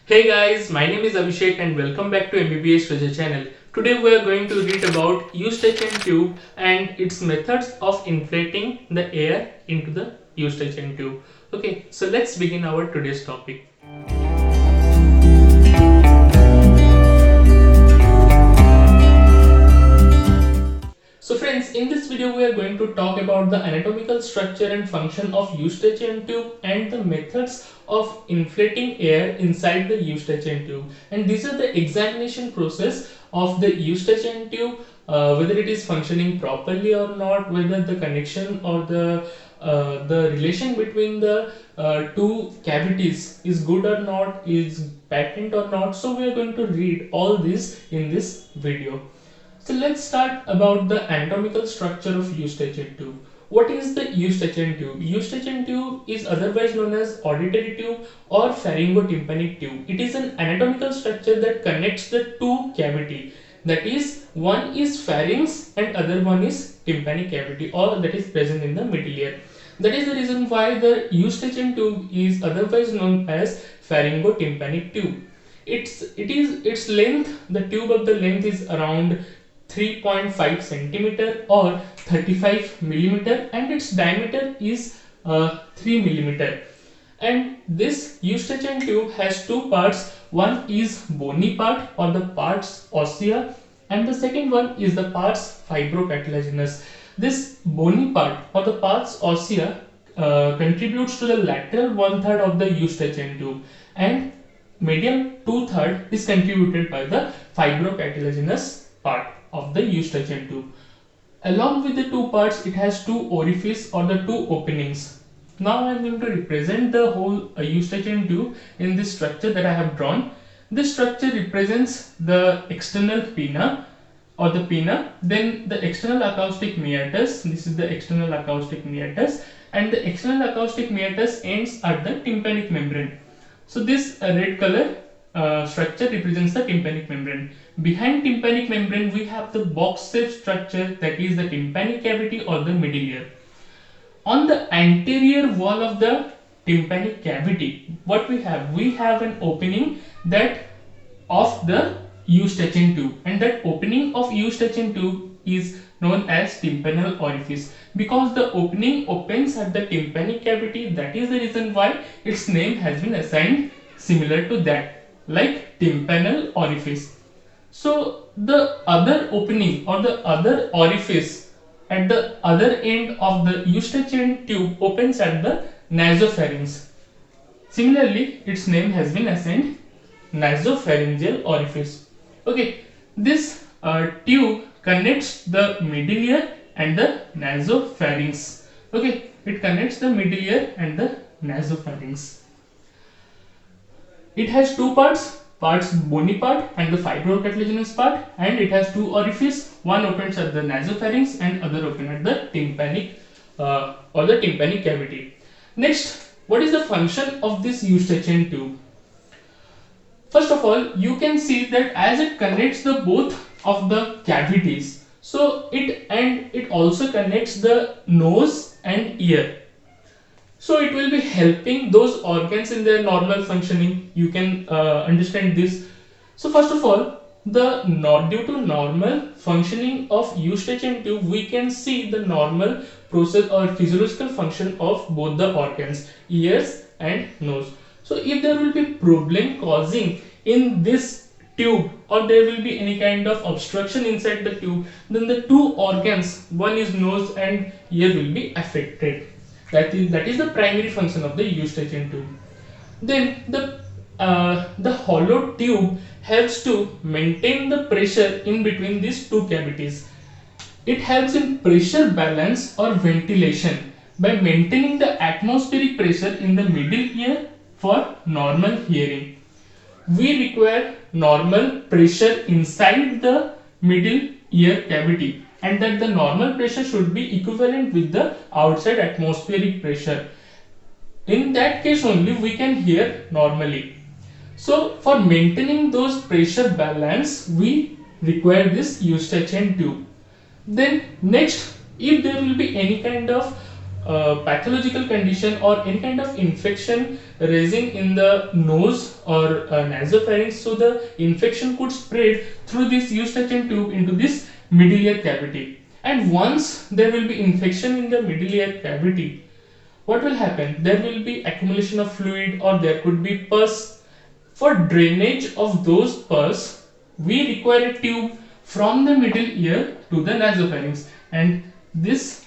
Hey guys, my name is Abhishek and welcome back to MBBS Treasure channel. Today we are going to read about Eustachian tube and its methods of inflating the air into the Eustachian tube. Okay, so let's begin our today's topic. So friends, in this video we are going to talk about the anatomical structure and function of Eustachian tube and the methods of inflating air inside the Eustachian tube. And these are the examination process of the Eustachian tube, whether it is functioning properly or not, whether the connection or the relation between the two cavities is good or not, is patent or not. So we are going to read all this in this video. So let's start about the anatomical structure of Eustachian tube. What is the Eustachian tube? Eustachian tube is otherwise known as auditory tube or pharyngotympanic tube. It is an anatomical structure that connects the two cavity. That is, one is pharynx and other one is tympanic cavity, or that is present in the middle ear. That is the reason why the Eustachian tube is otherwise known as pharyngotympanic tube. Its length, the tube of the length is around 3.5 centimeter or 35 millimeter, and its diameter is 3 millimeter. And this Eustachian tube has two parts. One is bony part or the pars ossia, and the second one is the pars fibrocartilaginous. This bony part or the pars ossia contributes to the lateral 1/3 of the Eustachian tube, and medial 2/3 is contributed by the fibrocartilaginous part of the Eustachian tube. Along with the two parts, it has two orifices or the two openings. Now I am going to represent the whole Eustachian tube in this structure that I have drawn. This structure represents the external pinna or the pinna, then the external acoustic meatus. This is the external acoustic meatus, and the external acoustic meatus ends at the tympanic membrane. So this red color structure represents the tympanic membrane. Behind tympanic membrane we have the box-shaped structure, that is the tympanic cavity or the middle ear. On the anterior wall of the tympanic cavity, what we have? We have an opening that of the Eustachian tube, and that opening of Eustachian tube is known as tympanal orifice. Because the opening opens at the tympanic cavity, that is the reason why its name has been assigned similar to that, like tympanal orifice. So the other opening or the other orifice at the other end of the Eustachian tube opens at the nasopharynx. Similarly, its name has been assigned nasopharyngeal orifice. Okay, this tube connects the middle ear and the nasopharynx. Okay, it connects the middle ear and the nasopharynx. It has two parts bony part and the fibrocartilaginous part, and it has two orifices. One opens at the nasopharynx and other open at the tympanic or the tympanic cavity. Next, what is the function of this Eustachian tube? First of all, you can see that as it connects the both of the cavities, so it also connects the nose and ear. So it will be helping those organs in their normal functioning. You can understand this. So first of all, due to normal functioning of Eustachian tube, we can see the normal process or physiological function of both the organs, ears and nose. So if there will be problem causing in this tube, or there will be any kind of obstruction inside the tube, then the two organs, one is nose and ear, will be affected. That is the primary function of the Eustachian tube. Then the hollow tube helps to maintain the pressure in between these two cavities. It helps in pressure balance or ventilation by maintaining the atmospheric pressure in the middle ear for normal hearing. We require normal pressure inside the middle ear cavity, and that the normal pressure should be equivalent with the outside atmospheric pressure. In that case only we can hear normally. So for maintaining those pressure balance, we require this Eustachian tube. Then next, if there will be any kind of pathological condition or any kind of infection raising in the nose or nasopharynx, so the infection could spread through this eustachian tube into this middle ear cavity. And once there will be infection in the middle ear cavity, what will happen? There will be accumulation of fluid or there could be pus. For drainage of those pus, we require a tube from the middle ear to the nasopharynx, and this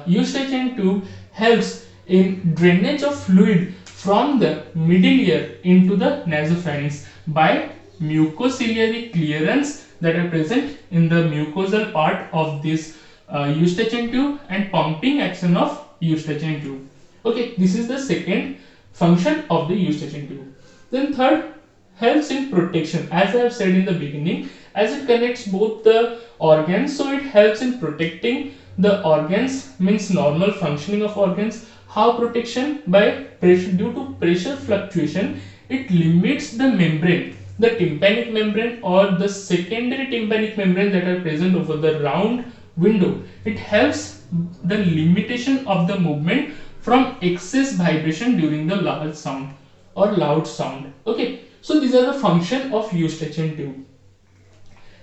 eustachian tube helps in drainage of fluid from the middle ear into the nasopharynx by mucociliary clearance that are present in the mucosal part of this eustachian tube and pumping action of eustachian tube. Okay, this is the second function of the eustachian tube. Then third, helps in protection. As I have said in the beginning, as it connects both the organs, so it helps in protecting the organs, means normal functioning of organs. How protection? By pressure, due to pressure fluctuation, it limits the membrane, the tympanic membrane or the secondary tympanic membrane that are present over the round window. It helps the limitation of the movement from excess vibration during the large sound or loud sound. Okay, so these are the function of eustachian tube.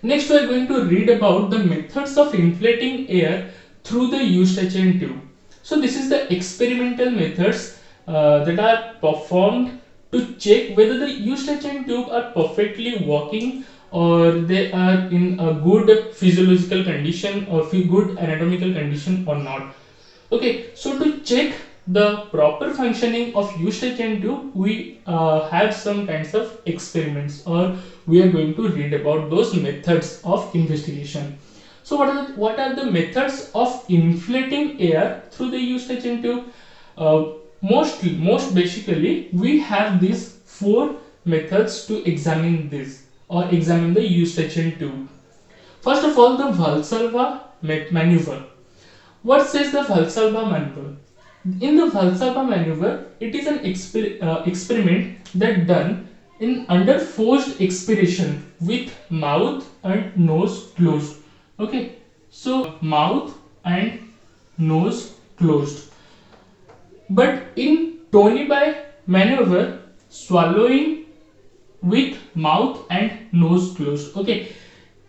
Next, we are going to read about the methods of inflating air through the eustachian tube. So this is the experimental methods that are performed to check whether the eustachian tube are perfectly working or they are in a good physiological condition or good anatomical condition or not. Okay, so to check the proper functioning of eustachian tube, we have some kinds of experiments, or we are going to read about those methods of investigation. So what are the methods of inflating air through the eustachian tube? Most basically, we have these four methods to examine this or examine the eustachian tube. First of all, the Valsalva maneuver. What says the Valsalva maneuver? In the Valsalva maneuver, it is an experiment that done in under forced expiration with mouth and nose closed. Okay, so mouth and nose closed. But in Tonibai maneuver, swallowing with mouth and nose closed. Okay,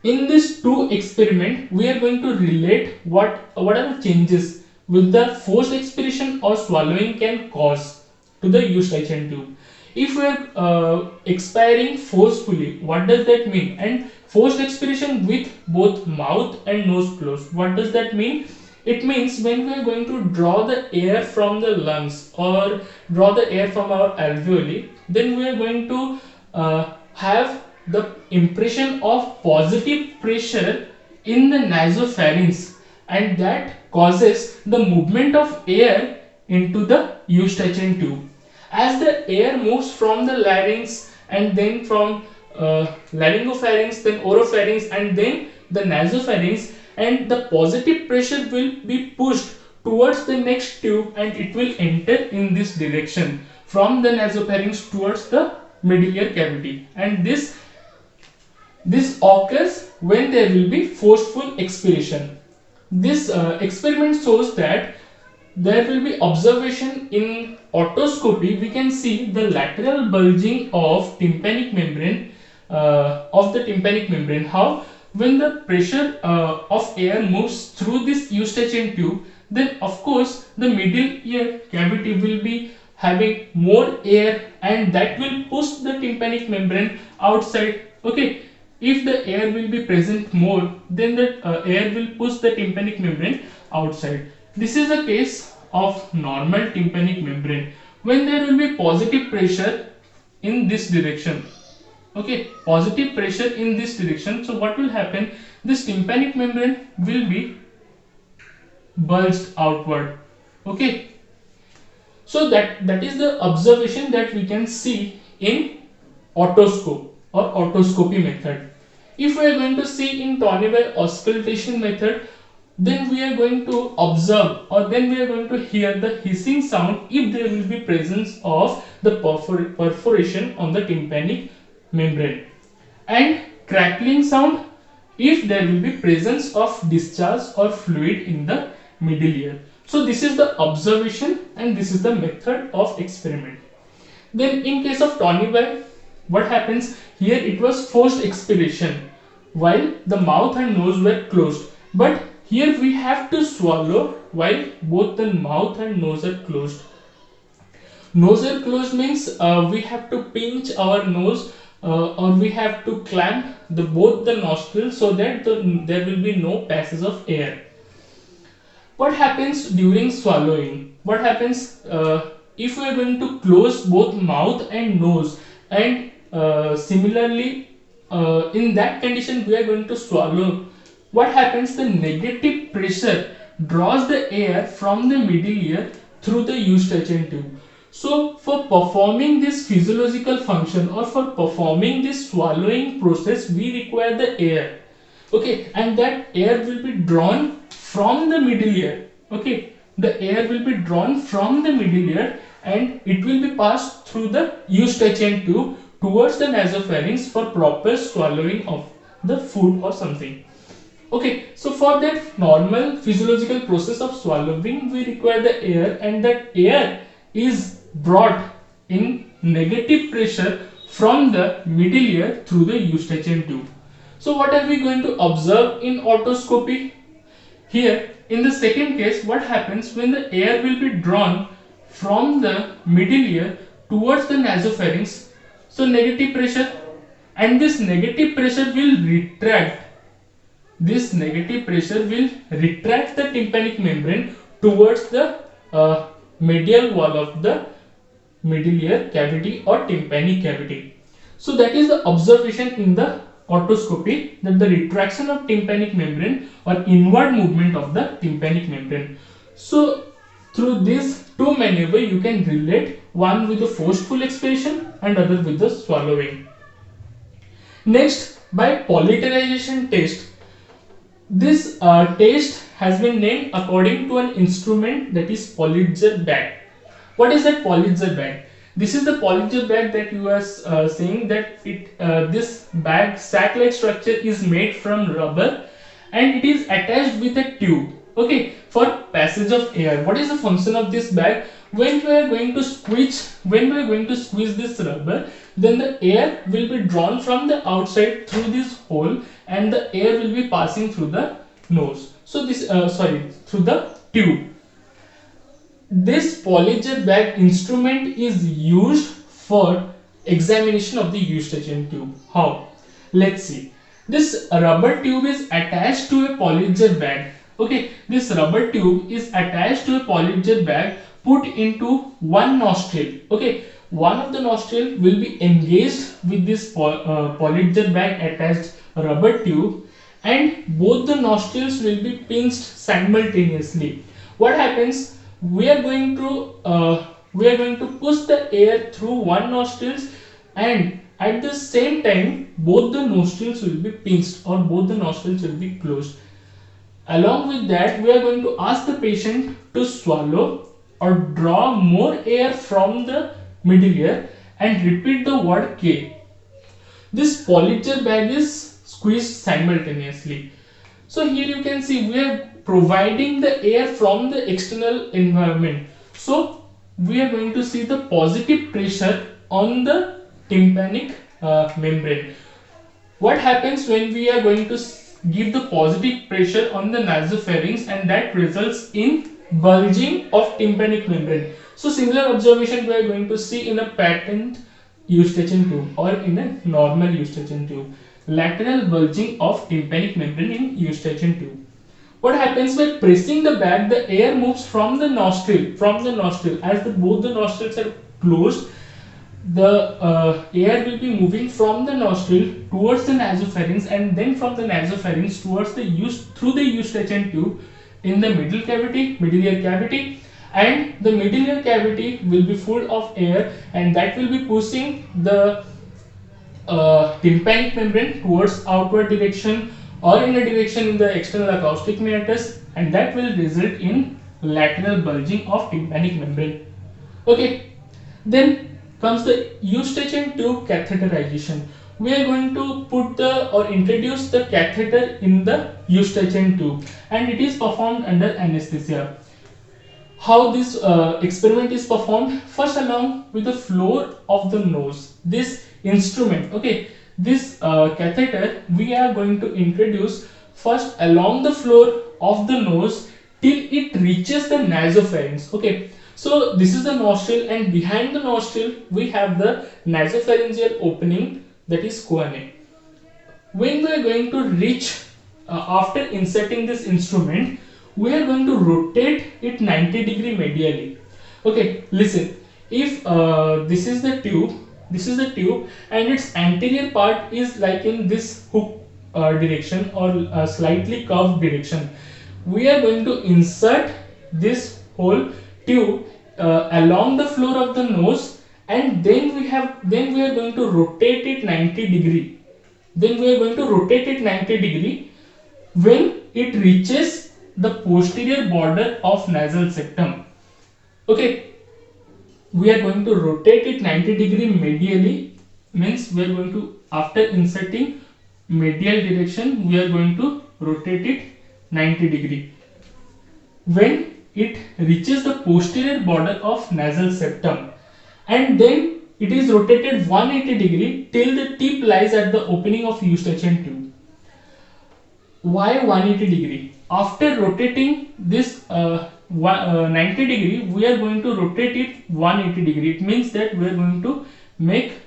in this two experiment, we are going to relate what are the changes with the forced expiration or swallowing can cause to the eustachian tube. If we are expiring forcefully, what does that mean? And forced expiration with both mouth and nose closed, what does that mean? It means when we are going to draw the air from the lungs or draw the air from our alveoli, then we are going to have the impression of positive pressure in the nasopharynx, and that causes the movement of air into the eustachian tube. As the air moves from the larynx and then from laryngopharynx, then oropharynx, and then the nasopharynx, and the positive pressure will be pushed towards the next tube and it will enter in this direction from the nasopharynx towards the middle ear cavity, and this occurs when there will be forceful expiration. This experiment shows that there will be observation in otoscopy. We can see the lateral bulging of tympanic membrane How? When the pressure of air moves through this eustachian tube, then of course the middle ear cavity will be having more air, and that will push the tympanic membrane outside. Okay, if the air will be present more, then the air will push the tympanic membrane outside. This is a case of normal tympanic membrane when there will be positive pressure in this direction. Okay, positive pressure in this direction. So what will happen? This tympanic membrane will be bulged outward. Okay, so that is the observation that we can see in otoscope or otoscopy method. If we are going to see in Tonibai auscultation method, then we are going to observe, or then we are going to hear the hissing sound if there will be presence of the perforation on the tympanic membrane, and crackling sound if there will be presence of discharge or fluid in the middle ear. So this is the observation and this is the method of experiment. Then in case of Tony bag, what happens here? It was forced expiration while the mouth and nose were closed, but here we have to swallow while both the mouth and nose are closed. Nose are closed means we have to pinch our nose or we have to clamp both the nostrils so that there will be no passage of air. What happens during swallowing? What happens if we are going to close both mouth and nose, and similarly in that condition we are going to swallow? What happens? The negative pressure draws the air from the middle ear through the eustachian tube. So for performing this physiological function or for performing this swallowing process, we require the air. Okay, and that air will be drawn from the middle ear. Okay, the air will be drawn from the middle ear and it will be passed through the eustachian tube towards the nasopharynx for proper swallowing of the food or something. Okay, so for that normal physiological process of swallowing, we require the air, and that air is brought in negative pressure from the middle ear through the eustachian tube. So what are we going to observe in otoscopy? Here in the second case, what happens when the air will be drawn from the middle ear towards the nasopharynx? So negative pressure, and this negative pressure will retract. This negative pressure will retract the tympanic membrane towards the medial wall of the middle ear cavity or tympanic cavity. So that is the observation in the otoscopy, that the retraction of tympanic membrane or inward movement of the tympanic membrane. So through these two maneuver you can relate, one with the forceful expiration and other with the swallowing. Next, by polyterization test. This test has been named according to an instrument, that is Politzer bag. What is that Politzer bag? This is the Politzer bag that you are saying that this bag sac-like structure is made from rubber and it is attached with a tube. Okay, for passage of air. What is the function of this bag? When we are going to squeeze this rubber, then the air will be drawn from the outside through this hole and the air will be passing through the nose. So this through the tube. This Politzer bag instrument is used for examination of the eustachian tube. How? Let's see. This rubber tube is attached to a Politzer bag. Okay, this rubber tube is attached to a Politzer bag put into one nostril. Okay, one of the nostril will be engaged with this Politzer bag attached rubber tube, and both the nostrils will be pinched simultaneously. What happens? We are going to push the air through one nostrils, and at the same time both the nostrils will be pinched or both the nostrils will be closed. Along with that, we are going to ask the patient to swallow or draw more air from the middle ear and repeat the word K. This Politzer bag is squeezed simultaneously. So here you can see we are providing the air from the external environment. So we are going to see the positive pressure on the tympanic membrane. What happens when we are going to give the positive pressure on the nasopharynx, and that results in bulging of tympanic membrane. So similar observation we are going to see in a patent eustachian tube or in a normal eustachian tube. Lateral bulging of tympanic membrane in eustachian tube. What happens by pressing the bag? The air moves from the nostril. As both the nostrils are closed, the air will be moving from the nostril towards the nasopharynx, and then from the nasopharynx towards through the eustachian tube in the middle ear cavity, and the middle ear cavity will be full of air, and that will be pushing the tympanic membrane towards outward direction or in a direction in the external acoustic meatus, and that will result in lateral bulging of tympanic membrane. Okay, then comes the eustachian tube catheterization. We are going to introduce the catheter in the eustachian tube, and it is performed under anesthesia. How this experiment is performed? First, along with the floor of the nose, this instrument, okay, this catheter, we are going to introduce first along the floor of the nose till it reaches the nasopharynx. Okay, so this is the nostril, and behind the nostril we have the nasopharyngeal opening, that is choana. When we are going to reach, after inserting this instrument, we are going to rotate it 90 degree medially. Okay, listen, if this is the tube, and its anterior part is like in this hook direction, or slightly curved direction. We are going to insert this whole tube along the floor of the nose, and then we are going to rotate it 90 degree. Then we are going to rotate it 90 degree when it reaches the posterior border of nasal septum. Okay, we are going to rotate it 90 degree medially, means we are going to, after inserting medial direction, we are going to rotate it 90 degree when it reaches the posterior border of nasal septum, and then it is rotated 180 degree till the tip lies at the opening of eustachian tube. Why 180 degree? After rotating this 90 degree, we are going to rotate it 180 degree. It means that we are going to make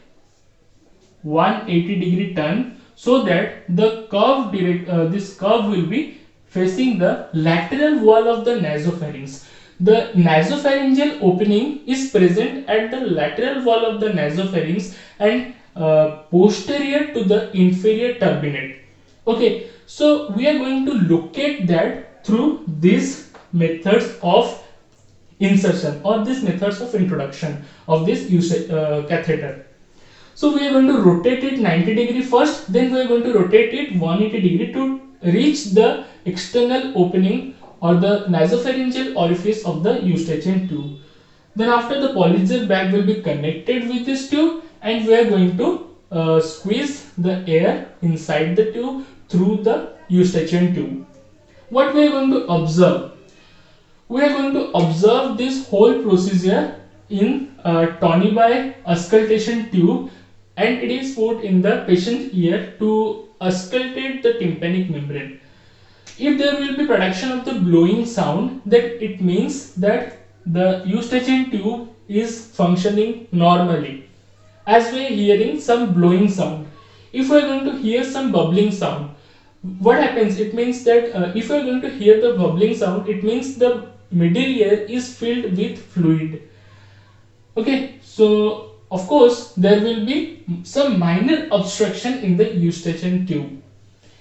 180 degree turn, so that the curve this curve will be facing the lateral wall of the nasopharynx. The nasopharyngeal opening is present at the lateral wall of the nasopharynx and posterior to the inferior turbinate. Okay, so we are going to locate that through these methods of insertion, or these methods of introduction of this catheter. So we are going to rotate it 90 degree first, then we are going to rotate it 180 degree to reach the external opening or the nasopharyngeal orifice of the eustachian tube. Then after, the polygenic bag will be connected with this tube, and we are going to squeeze the air inside the tube through the eustachian tube. What we are going to observe? We are going to observe this whole procedure in Tonibi auscultation tube, and it is put in the patient's ear to auscultate the tympanic membrane. If there will be production of the blowing sound, then it means that the eustachian tube is functioning normally, as we are hearing some blowing sound. If we are going to hear some bubbling sound, what happens? It means that if we are going to hear the bubbling sound, it means the middle ear is filled with fluid. Okay, so of course there will be some minor obstruction in the eustachian tube.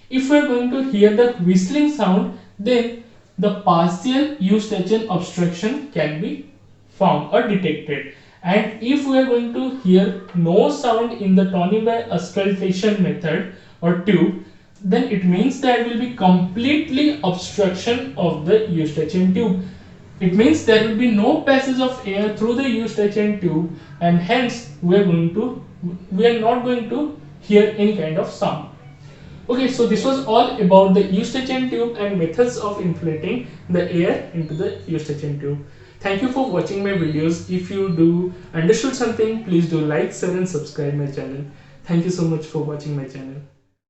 If we are going to hear the whistling sound, then the partial eustachian obstruction can be found or detected. And if we are going to hear no sound in the Tonibi auscultation method or tube, then it means there will be completely obstruction of the eustachian tube. It means there will be no passage of air through the eustachian tube, and hence we are not going to hear any kind of sound. Okay, so this was all about the eustachian tube and methods of inflating the air into the eustachian tube. Thank you for watching my videos. If you do understood something, please do like, share and subscribe my channel. Thank you so much for watching my channel.